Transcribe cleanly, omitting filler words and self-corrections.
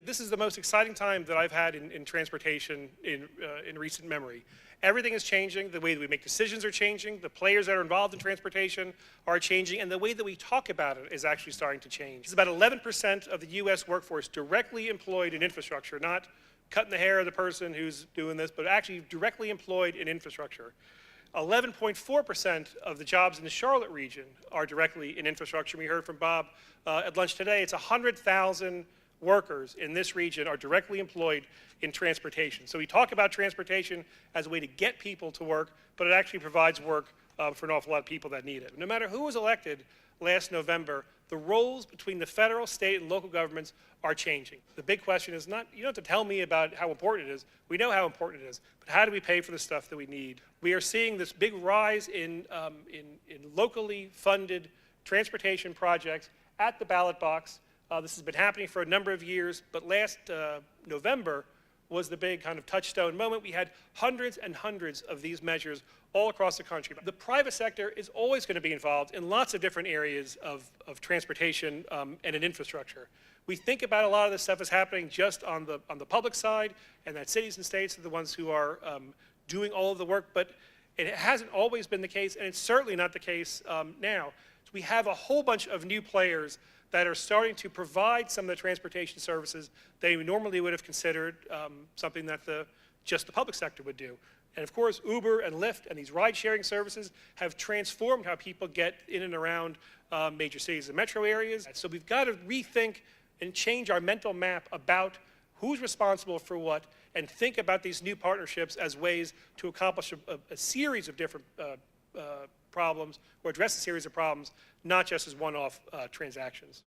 This is the most exciting time that I've had in transportation in recent memory. Everything is changing. The way that we make decisions are changing. The players that are involved in transportation are changing. And the way that we talk about it is actually starting to change. It's about 11% of the U.S. workforce directly employed in infrastructure, not cutting the hair of the person who's doing this, but actually directly employed in infrastructure. 11.4% of the jobs in the Charlotte region are directly in infrastructure. We heard from Bob at lunch today. It's 100,000 workers in this region are directly employed in transportation. So we talk about transportation as a way to get people to work, but it actually provides work for an awful lot of people that need it. No matter who was elected last November, the roles between the federal, state, and local governments are changing. The big question is not, you don't have to tell me about how important it is. We know how important it is, but how do we pay for the stuff that we need? We are seeing this big rise in locally funded transportation projects at the ballot box. This has been happening for a number of years, but last November was the big kind of touchstone moment. We had hundreds and hundreds of these measures all across the country. The private sector is always going to be involved in lots of different areas of transportation and in infrastructure. We think about a lot of this stuff as happening just on the public side, and that cities and states are the ones who are doing all of the work, but it hasn't always been the case, and it's certainly not the case now. So we have a whole bunch of new players that are starting to provide some of the transportation services they normally would have considered something that just the public sector would do. And of course, Uber and Lyft and these ride-sharing services have transformed how people get in and around major cities and metro areas. So we've got to rethink and change our mental map about who's responsible for what, and think about these new partnerships as ways to accomplish a series of different problems, or address a series of problems, not just as one-off transactions.